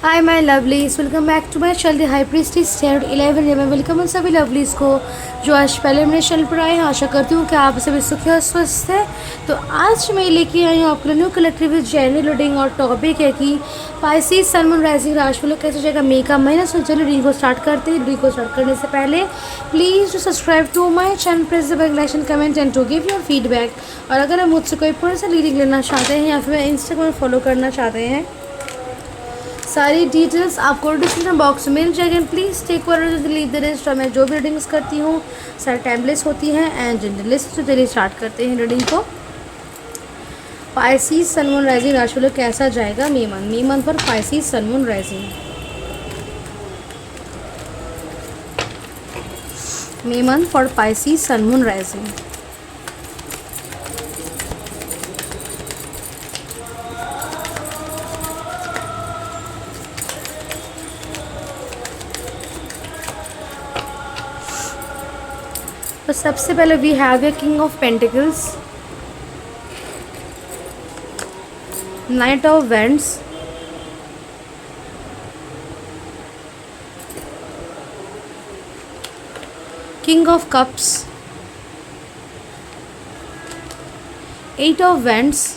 Hi my lovelies, welcome back to my channel the high priestess 11 में welcome उन सभी lovelies को जो आज पहले मेरे चैनल पर आए हैं। आशा करती हूँ कि आप सभी सुखी और स्वस्थ हैं। तो आज मैं लेके आई हूँ आपके लिए new collective with general reading और टॉपिक है कि पाइसेस सन मून राइजिंग राशि वालों कैसे जाएगा मई का महीना। सो चलिए रीडिंग को स्टार्ट करते हैं। रीडिंग को स्टार्ट करने से पहले please to subscribe to my channel, press the bell icon, comment and to give your feedback. और अगर आप मुझसे कोई पर्सनल रीडिंग लेना चाहते हैं या फिर इंस्टाग्राम फॉलो करना चाहते हैं, सारी डिटेल्स आपको डिस्क्रिप्शन बॉक्स में मिल जाएगी। Please take one leave the rest. और मैं जो भी रीडिंग्स करती हूँ सारी टाइमलेस होती हैं एंड जनरलिस्ट। तो चलिए स्टार्ट करते हैं रीडिंग को। पाइसेस सन मून राइजिंग राशि वालों कैसा जाएगा मई मंथ पर Pisces sun moon rising. May month for Pisces sun moon rising. तो सबसे पहले we have a king of pentacles, knight of wands, king of cups, eight of wands,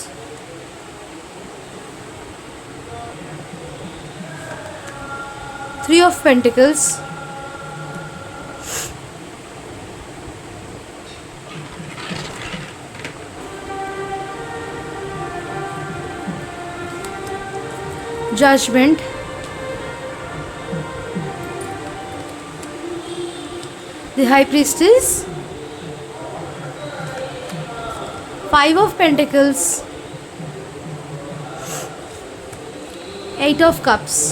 three of pentacles, judgment, the high priestess, five of pentacles, eight of cups।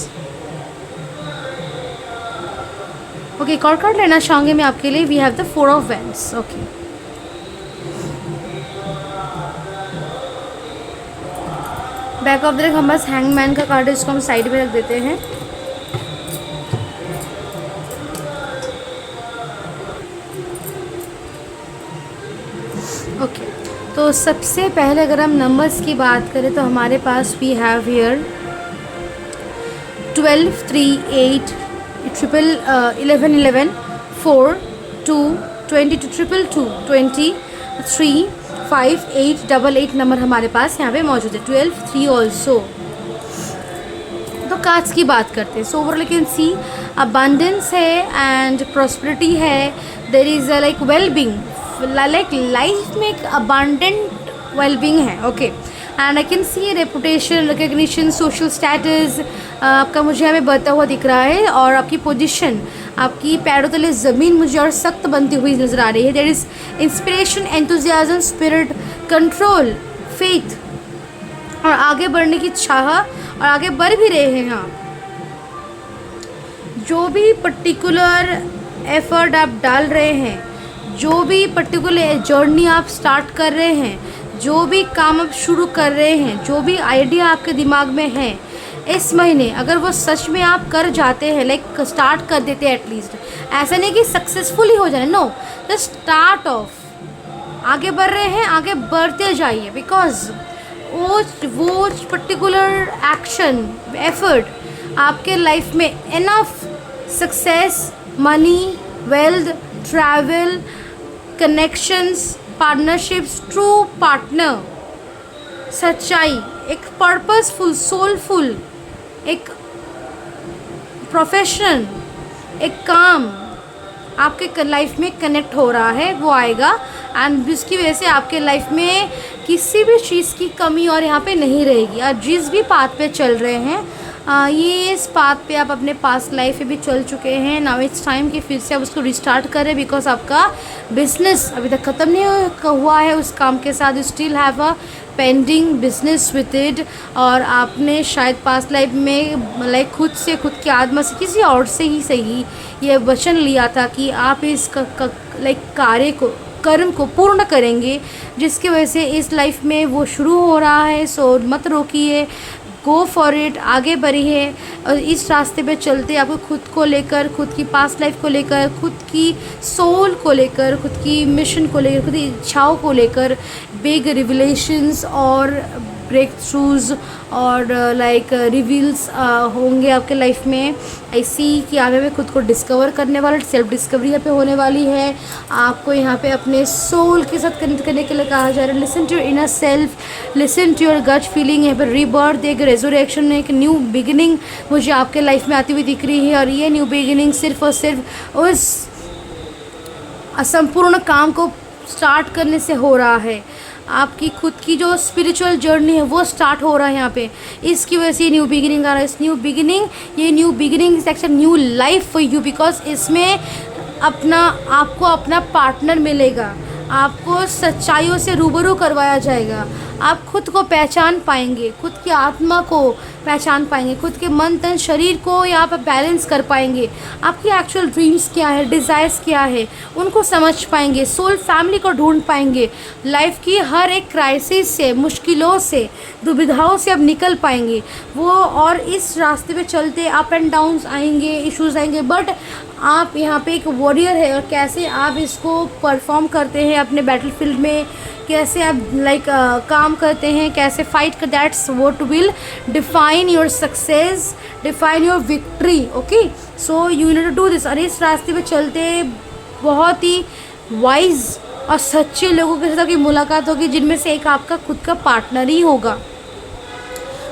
Okay, एक और card लेना चाहूँगी मैं आपके लिए। We have the four of wands. Okay, back of the deck हम बस hangman का कार्ड है, इसको हम साइड में रख देते हैं। ओके, तो सबसे पहले अगर हम नंबर्स की बात करें तो हमारे पास वी हैव हियर 12, 3, 8, 11, 11, 4, 2, 22, 222, 23, 5, 8, 8 नंबर हमारे पास यहाँ पे मौजूद है। 12, 3 ऑल्सो। तो कार्ड्स की बात करते हैं। So overall you can see abundance है एंड प्रॉस्पेरिटी है। There is like wellbeing, like life में एक अबंडेंट वेलबींग है। Okay, and I can see reputation, recognition, social status आपका मुझे हमें बढ़ता हुआ दिख रहा है। और आपकी पोजीशन, आपकी पैरों तले ज़मीन मुझे और सख्त बनती हुई नज़र आ रही है। There is inspiration, enthusiasm, spirit, control, faith और आगे बढ़ने की चाह, और आगे बढ़ भी रहे हैं आप। जो भी पर्टिकुलर एफर्ट आप डाल रहे हैं, जो भी पर्टिकुलर जर्नी आप स्टार्ट कर रहे हैं, जो भी काम आप शुरू कर रहे हैं, जो भी आइडिया आपके दिमाग में है, इस महीने अगर वो सच में आप कर जाते हैं, लाइक स्टार्ट कर देते हैं एटलीस्ट, ऐसा नहीं कि सक्सेसफुल ही हो जाए, नो, जस्ट स्टार्ट ऑफ, आगे बढ़ रहे हैं, आगे बढ़ते जाइए। बिकॉज वो पर्टिकुलर एक्शन, एफर्ट आपके लाइफ में enough success, money, wealth, travel, connections, partnerships, true partner, सच्चाई, एक पर्पसफुल, सोलफुल, एक प्रोफेशन, एक काम आपके लाइफ में कनेक्ट हो रहा है, वो आएगा। एंड जिसकी वजह से आपके लाइफ में किसी भी चीज़ की कमी और यहाँ पे नहीं रहेगी। और जिस भी पाथ पे चल रहे हैं, ये इस पाथ पे आप अपने पास्ट लाइफ में भी चल चुके हैं। नाउ इट्स टाइम कि फिर से आप उसको रिस्टार्ट करें। बिकॉज आपका बिजनेस अभी तक ख़त्म नहीं हुआ है उस काम के साथ। You still have a pending business with it. और आपने शायद पास्ट लाइफ में लाइक खुद से, खुद की आत्मा से, किसी और से ही सही ये वचन लिया था कि आप इस कार्य को, कर्म को पूर्ण करेंगे, जिसकी वजह से इस लाइफ में वो शुरू हो रहा है। सो मत रोकिए, गो फॉर इट, आगे बढ़िए। और इस रास्ते पे चलते आपको खुद को लेकर, खुद की पास्ट लाइफ को लेकर, खुद की सोल को लेकर, खुद की मिशन को लेकर, खुद की इच्छाओं को लेकर बिग रिविलेशंस और ब्रेक थ्रूज और लाइक रिवील्स होंगे आपके लाइफ में। आई सी कि आप यहाँ पे खुद को डिस्कवर करने वाले, सेल्फ डिस्कवरी यहाँ पे होने वाली है। आपको यहाँ पे अपने सोल के साथ कनेक्ट करने के लिए कहा जा रहा है। Listen to your inner self, listen to your gut feeling. यहाँ पे रीबर्थ, एक रेजोरेक्शन, एक न्यू बिगिनिंग मुझे आपके लाइफ में आती हुई दिख रही है। और ये न्यू बिगिनिंग सिर्फ और सिर्फ उस असंपूर्ण काम को स्टार्ट करने से हो रहा है। आपकी खुद की जो स्पिरिचुअल जर्नी है वो स्टार्ट हो रहा है यहाँ पे, इसकी वजह से ये न्यू बिगिनिंग आ रहा है। इस न्यू बिगिनिंग, ये new beginning is actually new life for you, because इसमें आपको अपना पार्टनर मिलेगा, आपको सच्चाइयों से रूबरू करवाया जाएगा। आप खुद को पहचान पाएंगे, खुद की आत्मा को पहचान पाएंगे, खुद के मन तन शरीर को यहाँ पर बैलेंस कर पाएंगे। आपकी एक्चुअल ड्रीम्स क्या है, डिज़ायर्स क्या है, उनको समझ पाएंगे। सोल फैमिली को ढूंढ पाएंगे। लाइफ की हर एक क्राइसिस से, मुश्किलों से, दुविधाओं से अब निकल पाएंगे वो। और इस रास्ते पे चलते अप एंड डाउन्स आएंगे, इश्यूज आएंगे, बट आप यहाँ पे एक वॉरियर है। और कैसे आप इसको परफॉर्म करते हैं अपने बैटलफील्ड में, कैसे आप काम करते हैं, कैसे फाइट कर, that's what will define your success, define your victory. Okay, so you need to do this. और इस रास्ते पे चलते बहुत ही वाइज और सच्चे लोगों के साथ आपकी मुलाकात होगी, जिनमें से एक आपका खुद का पार्टनर ही होगा।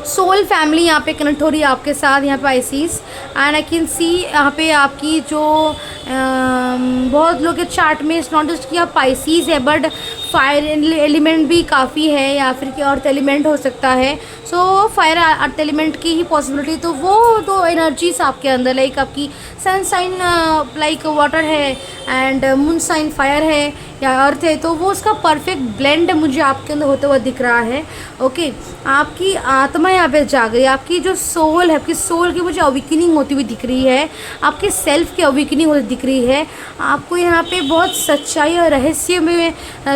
सोल फैमिली यहाँ पे कनेक्ट हो रही है आपके साथ, यहाँ पे आइसिस। एंड आई कैन सी यहाँ पे आपकी जो बहुत लोग के चार्ट में इट्स नॉट जस्ट कि आप पाइसिस है, बट फायर एलिमेंट भी काफ़ी है, या फिर कि अर्थ एलिमेंट हो सकता है। सो फायर अर्थ एलिमेंट की ही पॉसिबिलिटी, तो वो दो एनर्जीज आपके अंदर, लाइक आपकी सन साइन लाइक वाटर है एंड मून साइन फायर है या अर्थ है, तो वो उसका परफेक्ट ब्लेंड मुझे आपके अंदर होता हुआ दिख रहा है। ओके, आपकी आत्मा यहाँ पे जाग रही है, आपकी जो सोल है, आपकी सोल की मुझे अवेकनिंग होती हुई दिख रही है, आपके सेल्फ की अवेकनिंग होती दिख रही है। आपको यहाँ पे बहुत सच्चाई और रहस्य में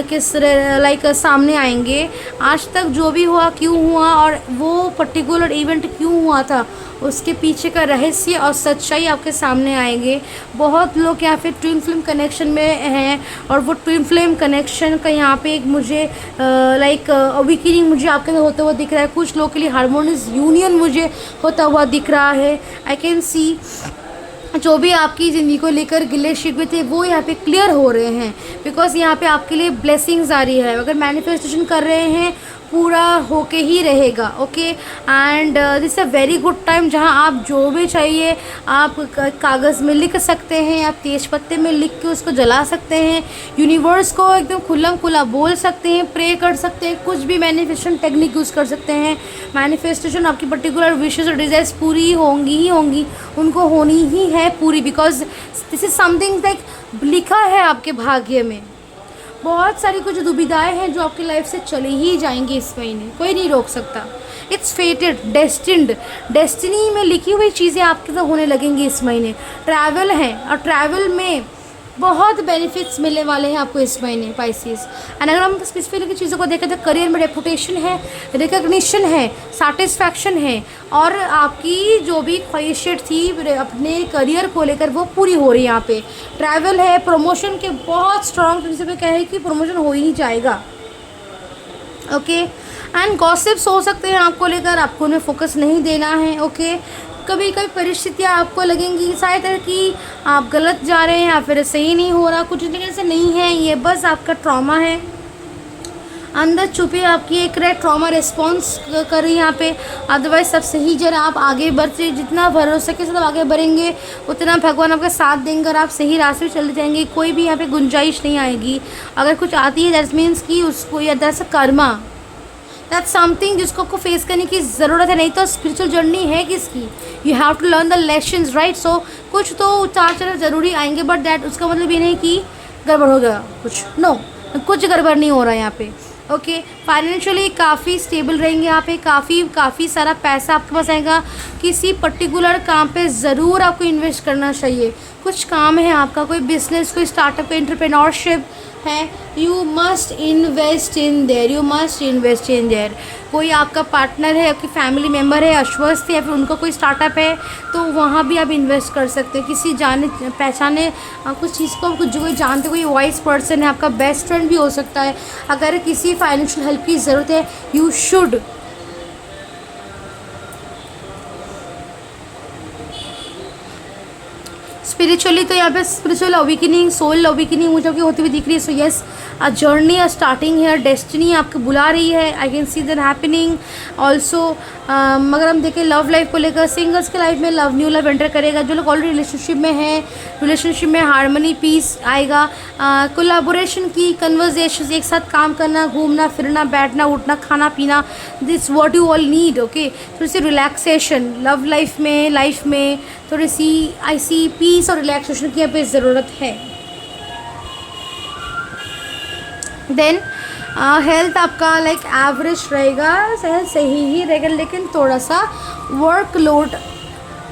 किस लाइक सामने आएंगे। आज तक जो भी हुआ, क्यों हुआ, और वो पर्टिकुलर इवेंट क्यों हुआ था, उसके पीछे का रहस्य और सच्चाई आपके सामने आएंगे। बहुत लोग यहाँ पे ट्विन फ्लेम कनेक्शन में हैं, और वो ट्विन फ्लेम कनेक्शन का यहाँ पे एक मुझे लाइक अवेकनिंग मुझे आपके अंदर होता हुआ दिख रहा है। कुछ लोगों के लिए हार्मोनियस यूनियन मुझे होता हुआ दिख रहा है। आई कैन सी जो भी आपकी ज़िंदगी को लेकर गिले शिकवे थे वो यहाँ पे क्लियर हो रहे हैं, बिकॉज यहाँ पे आपके लिए ब्लेसिंग्स आ रही है। अगर मैनिफेस्टेशन कर रहे हैं, पूरा होके ही रहेगा। Okay, and this a very good time जहाँ आप जो भी चाहिए आप कागज़ में लिख सकते हैं, आप तेज पत्ते में लिख के उसको जला सकते हैं, यूनिवर्स को एकदम खुल्लम खुला बोल सकते हैं, प्रे कर सकते हैं, कुछ भी मैनिफेस्टेशन टेक्निक यूज़ कर सकते हैं। मैनिफेस्टेशन आपकी पर्टिकुलर विशेस और डिज़ायर्स पूरी ही होंगी, उनको होनी ही है पूरी, because this is something like लिखा है आपके भाग्य में। बहुत सारी कुछ दुविधाएं हैं जो आपकी लाइफ से चली ही जाएंगी इस महीने, कोई नहीं रोक सकता। इट्स फेटेड, डेस्टिन्ड, डेस्टिनी में लिखी हुई चीज़ें आपके साथ होने लगेंगी इस महीने। ट्रैवल है, और ट्रैवल में बहुत बेनिफिट्स मिलने वाले हैं आपको इस महीने पाइसेस। एंड अगर हम स्पेसिफिक चीज़ों को देखें तो करियर में रेपुटेशन है, रिकग्निशन है, सेटिस्फैक्शन है, और आपकी जो भी ख्वाहिशें थी अपने करियर को लेकर वो पूरी हो रही है यहाँ पे। ट्रैवल है, प्रमोशन के बहुत स्ट्रॉन्ग प्रिंसिपल क्या है कि प्रमोशन हो ही जाएगा। ओके, एंड गॉसिप्स हो सकते हैं आपको लेकर, आपको उन्हें फोकस नहीं देना है। ओके, कभी कभी परिस्थितियाँ आपको लगेंगी शायद कि आप गलत जा रहे हैं या फिर सही नहीं हो रहा, कुछ तरीके से नहीं है, ये बस आपका ट्रॉमा है, अंदर छुपी आपकी एक ट्रॉमा रिस्पॉन्स कर रही है यहाँ पे। अदरवाइज सब सही जरा आप आगे बढ़ते, जितना भरोसे के साथ आगे बढ़ेंगे उतना भगवान आपका साथ देंगे और आप सही रास्ते पे चलते जाएंगे। कोई भी यहाँ पे गुंजाइश नहीं आएगी। अगर कुछ आती है दैट मीन्स कि उसको या that's a Karma, that's something जिसको आपको फेस करने की ज़रूरत है, नहीं तो स्पिरिचुअल जर्नी है किसकी। You have to learn the lessons, right. So कुछ तो उतार चढ़ाव ज़रूरी आएंगे, बट दैट उसका मतलब ये नहीं कि गड़बड़ हो गया कुछ, नो, कुछ गड़बड़ नहीं हो रहा है यहाँ पे। ओके, फाइनेंशियली काफ़ी स्टेबल रहेंगे यहाँ पे, काफ़ी सारा पैसा आपके पास आएगा। किसी पर्टिकुलर काम पे ज़रूर आपको इन्वेस्ट करना चाहिए। कुछ काम है आपका, कोई बिजनेस, कोई स्टार्टअप, कोई एंटरप्रेन्योरशिप है, you must invest in their, you must invest in their. कोई आपका पार्टनर है, आपकी फैमिली मेम्बर है, अस्वस्थ है, या फिर उनका कोई स्टार्टअप है, तो वहाँ भी आप इन्वेस्ट कर सकते हैं। किसी जाने पहचाने कुछ चीज़ को कुछ जो कोई जानते, कोई वाइज पर्सन है, आपका बेस्ट फ्रेंड भी हो सकता है। अगर किसी फाइनेंशियल हेल्प की ज़रूरत है, यू शुड स्पिरिचुअली तो यहाँ पे स्पिरिचुअल अवेकनिंग, सोल अवेकनिंग मुझे आपकी होती हुई दिख रही है। So yes, a journey, a starting है, डेस्टिनी आपको बुला रही है। आई can see that happening also. मगर हम देखें लव लाइफ को लेकर, सिंगल्स के लाइफ में लव, न्यू लव एंटर करेगा। जो लोग ऑलरेडी रिलेशनशिप में हैं, रिलेशनशिप में हारमनी, पीस आएगा। कोलैबोरेशन की, कन्वर्जेशन, एक साथ काम करना, घूमना फिरना, बैठना उठना, खाना पीना, this what you all need. Okay, थोड़ी सी रिलैक्सेशन लव लाइफ में थोड़ी सी आई सी पीस और रिलैक्सेशन की यहाँ पे ज़रूरत है। देन हेल्थ आपका लाइक एवरेज रहेगा, सही ही रहेगा, लेकिन थोड़ा सा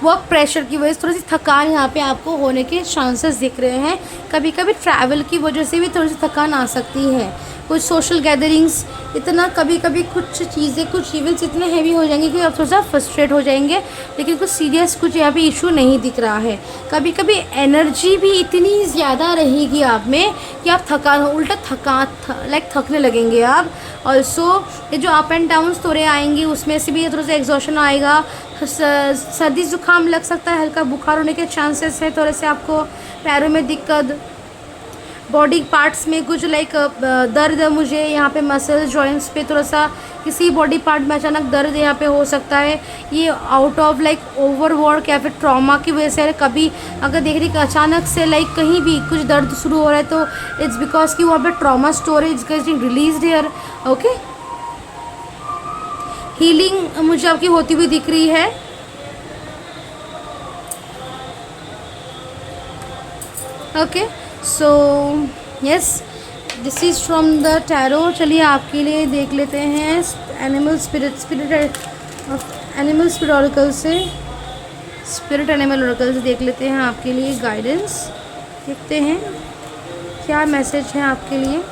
वर्क प्रेशर की वजह से थोड़ी सी थकान यहाँ पे आपको होने के चांसेस दिख रहे हैं। कभी कभी ट्रैवल की वजह से भी थोड़ी सी थकान आ सकती है। कुछ सोशल गैदरिंग्स, इतना कभी कभी कुछ चीज़ें, कुछ इवेंट्स इतने हैवी हो जाएंगे कि आप थोड़ा सा फ्रस्ट्रेट हो जाएंगे, लेकिन कुछ सीरियस कुछ यहाँ पे इशू नहीं दिख रहा है। कभी कभी एनर्जी भी इतनी ज़्यादा रहेगी आप में कि आप थकने लगेंगे आप। ऑल्सो ये जो अप एंड डाउन्स थोड़े आएंगे उसमें से भी थोड़ा सा एग्जॉशन आएगा। सर्दी जुकाम लग सकता है, हल्का बुखार होने के चांसेस है। थोड़े से आपको पैरों में दिक्कत, बॉडी पार्ट्स में कुछ लाइक दर्द, मुझे यहाँ पे मसल्स जॉइंट्स पे थोड़ा सा किसी बॉडी पार्ट में अचानक दर्द यहाँ पे हो सकता है। ये आउट ऑफ लाइक ओवरवर्क या फिर ट्रॉमा की वजह से। कभी अगर देख रही कि अचानक से लाइक कहीं भी कुछ दर्द शुरू हो रहा है तो इट्स बिकॉज कि वहाँ पे trauma storage getting release here. Okay, healing मुझे आपकी होती हुई दिख रही है। Okay, so yes, this is from the tarot. चलिए आपके लिए देख लेते हैं एनिमल स्पिरिट ऑरेकल से, स्पिरिट एनिमल ऑरेकल से देख लेते हैं आपके लिए गाइडेंस। देखते हैं क्या मैसेज है आपके लिए।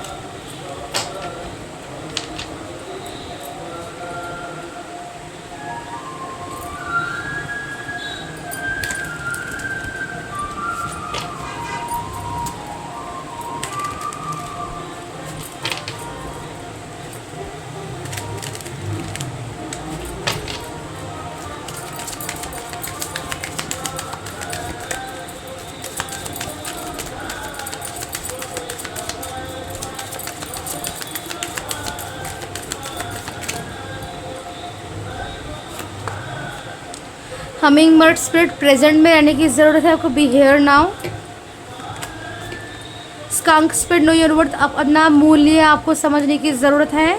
हमिंग बर्ड स्पिरिट, प्रेजेंट में रहने की ज़रूरत है आपको। Be here now. Skunk spirit, know your worth, अपना मूल्य आपको समझने की ज़रूरत है।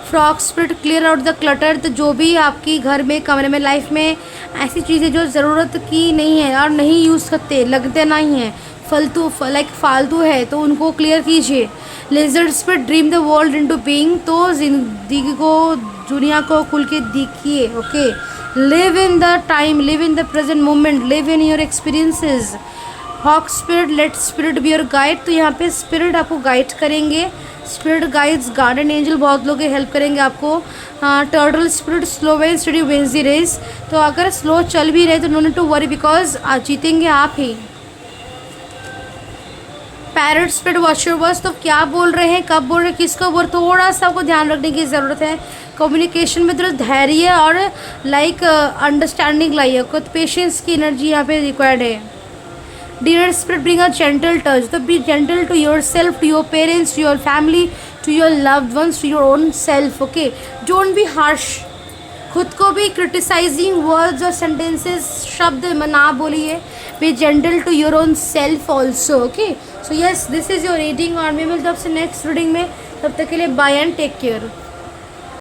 Frog spirit, clear out the clutter, तो जो भी आपकी घर में, कमरे में, लाइफ में ऐसी चीज़ें जो ज़रूरत की नहीं है और नहीं यूज़ करते, लगते नहीं हैं, फालतू है, तो उनको क्लियर कीजिए। Lizard spirit, dream the world into being, तो जिंदगी को, दुनिया को खुल के देखिए। Okay, live in the time, live in the present moment, live in your experiences. Hawk spirit, let spirit be your guide, तो यहाँ पे स्पिरिट आपको गाइड करेंगे। स्पिरिट गाइड्स, गार्डन एंजल बहुत लोग हेल्प करेंगे आपको। Turtle spirit, slow and steady wins the race, तो अगर स्लो चल भी रहे तो no need to worry because जीतेंगे आप ही। Parrot spirit, watch your words, तो क्या बोल रहे हैं, कब बोल रहे हैं, किसको बोल, थोड़ा सा आपको ध्यान रखने की ज़रूरत है। कम्युनिकेशन में थोड़ा धैर्य और लाइक अंडरस्टैंडिंग लाइए, खुद पेशेंस की एनर्जी यहाँ पे रिक्वायर्ड है। Deer spirit, bring a gentle touch, तो be gentle to yourself, to your parents, to your family, to your loved ones, to your own self. Okay, don't be harsh, खुद को भी criticising words और sentences, शब्द ना बोलिए। Be gentle to your own self also. Okay, so yes, this is your reading और we मिलते हैं आपसे नेक्स्ट रीडिंग में। तब तक के लिए बाय एंड टेक केयर।